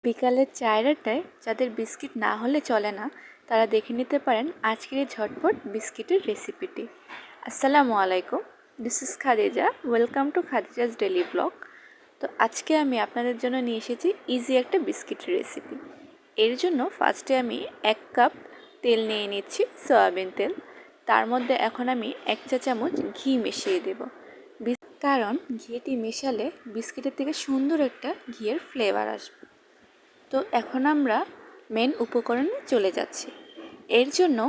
বিকালের চায়ের আড্ডায় যাদের বিস্কিট না হলে চলে না তারা দেখে নিতে পারেন আজকের এই ঝটপট বিস্কিটের রেসিপিটি। আসসালামু আলাইকুম, this is Khadija. Welcome to Khadija's daily blog. তো আজকে আমি আপনাদের জন্য নিয়ে এসেছি ইজি একটা বিস্কিটের রেসিপি। এর জন্য ফার্স্টে আমি 1 কাপ তেল নিয়ে নিচ্ছি, সয়াবিন তেল। তার মধ্যে এখন আমি 1 চা চামচ ঘি মিশিয়ে দেব, কারণ ঘিটি মেশালে বিস্কিটের থেকে সুন্দর একটা ঘিয়ের ফ্লেভার আসবে। তো এখন আমরা মেন উপকরণে চলে যাচ্ছি। এর জন্য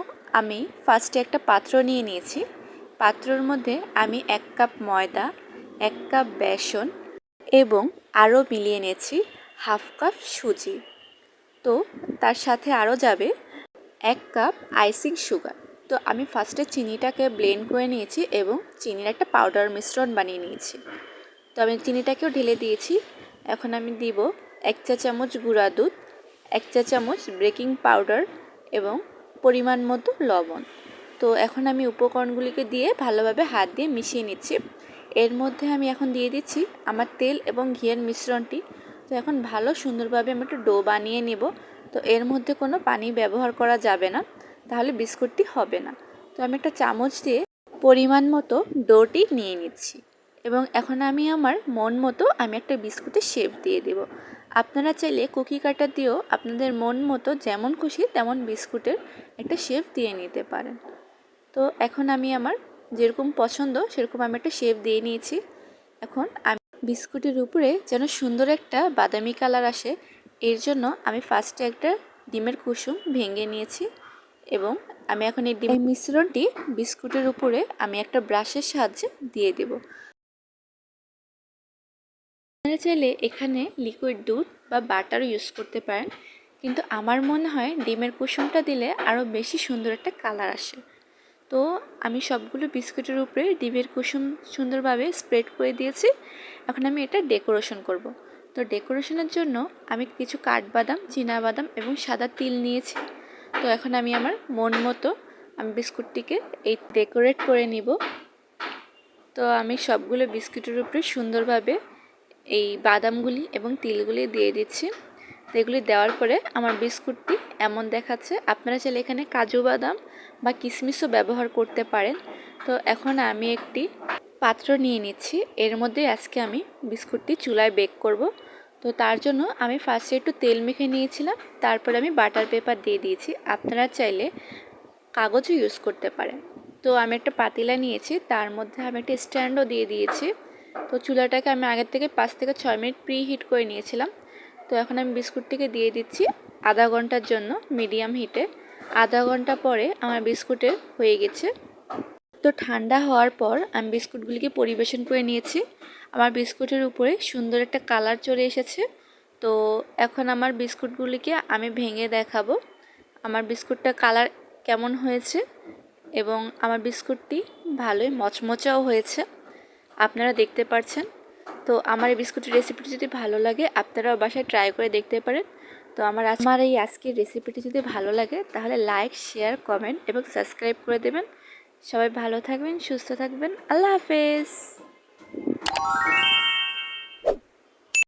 আমি ফার্স্টে একটা পাত্র নিয়ে নিয়েছি। পাত্রর মধ্যে আমি 1 কাপ ময়দা, 1 কাপ বেসন এবং আরও মিলিয়ে নিয়েছি হাফ কাপ সুজি। তো তার সাথে আরও যাবে 1 কাপ আইসিং সুগার। তো আমি ফার্স্টে চিনিটাকে ব্লেন্ড করে নিয়েছি এবং চিনির একটা পাউডার মিশ্রণ বানিয়ে নিয়েছি। তো আমি চিনিটাকেও ঢেলে দিয়েছি। এখন আমি দিব 1 চা চামচ গুঁড়া দুধ, 1 চা চামচ বেকিং পাউডার এবং পরিমাণ মতো লবণ। তো এখন আমি উপকরণগুলিকে দিয়ে ভালোভাবে হাত দিয়ে মিশিয়ে নিচ্ছি। এর মধ্যে আমি এখন দিয়ে দিচ্ছি আমার তেল এবং ঘিয়ের মিশ্রণটি। তো এখন ভালো সুন্দরভাবে আমি একটা ডো বানিয়ে নেব। তো এর মধ্যে কোনো পানি ব্যবহার করা যাবে না, তাহলে বিস্কুটটি হবে না। তো আমি একটা চামচ দিয়ে পরিমাণ মতো ডোটি নিয়ে নিচ্ছি এবং এখন আমি আমার মন মতো আমি একটা বিস্কুটের শেপ দিয়ে দেব। আপনারা চাইলে কুকি কাটার দিয়েও আপনাদের মন মতো যেমন খুশি তেমন বিস্কুটের একটা শেপ দিয়ে নিতে পারেন। তো এখন আমি আমার যেরকম পছন্দ সেরকম আমি একটা শেপ দিয়ে নিয়েছি। এখন আমি বিস্কুটের উপরে যেন সুন্দর একটা বাদামি কালার আসে, এর জন্য আমি ফার্স্টে একটা ডিমের কুসুম ভেঙে নিয়েছি এবং আমি এখন এই মিশ্রণটি বিস্কুটের উপরে আমি একটা ব্রাশের সাহায্যে দিয়ে দেব। আপনারা চাইলে এখানে লিকুইড দুধ বা বাটারও ইউজ করতে পারেন, কিন্তু আমার মনে হয় ডিমের কুসুমটা দিলে আরও বেশি সুন্দর একটা কালার আসে। তো আমি সবগুলো বিস্কুটের উপরে ডিমের কুসুম সুন্দরভাবে স্প্রেড করে দিয়েছি। এখন আমি এটা ডেকোরেশন করব। তো ডেকোরেশনের জন্য আমি কিছু কাঠবাদাম, চীনাবাদাম এবং সাদা তিল নিয়েছি। তো এখন আমি আমার মন মতো আমি বিস্কুটটিকে এই ডেকোরেট করে নিব। তো আমি সবগুলো বিস্কুটের উপরে সুন্দরভাবে এই বাদামগুলি এবং তিলগুলি দিয়ে দিচ্ছি। তো এগুলি দেওয়ার পরে আমার বিস্কুটটি এমন দেখাচ্ছে। আপনারা চাইলে এখানে কাজু বাদাম বা কিশমিশও ব্যবহার করতে পারেন। তো এখন আমি একটি পাত্র নিয়ে নিচ্ছি। এর মধ্যে আজকে আমি বিস্কুটটি চুলায় বেক করব। তো তার জন্য আমি ফার্স্টে একটু তেল মেখে নিয়েছিলাম, তারপরে আমি বাটার পেপার দিয়ে দিয়েছি। আপনারা চাইলে কাগজও ইউজ করতে পারেন। তো আমি একটা পাতিলা নিয়েছি, তার মধ্যে আমি একটা স্ট্যান্ডও দিয়ে দিয়েছি। তো চুলাটাকে আমি আগের থেকে 5 থেকে 6 মিনিট প্রি হিট করে নিয়েছিলাম। তো এখন আমি বিস্কুটটিকে দিয়ে দিচ্ছি আধা ঘন্টার জন্য মিডিয়াম হিটে। আধা ঘন্টা পরে আমার বিস্কুটের হয়ে গেছে। তো ঠান্ডা হওয়ার পর আমি বিস্কুটগুলিকে পরিবেশন করে নিয়েছি। আমার বিস্কুটের উপরে সুন্দর একটা কালার চলে এসেছে। তো এখন আমার বিস্কুটগুলিকে আমি ভেঙে দেখাবো আমার বিস্কুটটা কালার কেমন হয়েছে, এবং আমার বিস্কুটটি ভালোই মচমচাও হয়েছে, আপনারা দেখতে পাচ্ছেন। তো আমার এই বিস্কুটের রেসিপিটি যদি ভালো লাগে আপনারাও বাসায় ট্রাই করে দেখতে পারেন। তো আমার এই আজকের রেসিপিটি যদি ভালো লাগে তাহলে লাইক, শেয়ার, কমেন্ট এবং সাবস্ক্রাইব করে দেবেন। সবাই ভালো থাকবেন, সুস্থ থাকবেন। আল্লাহ হাফেজ।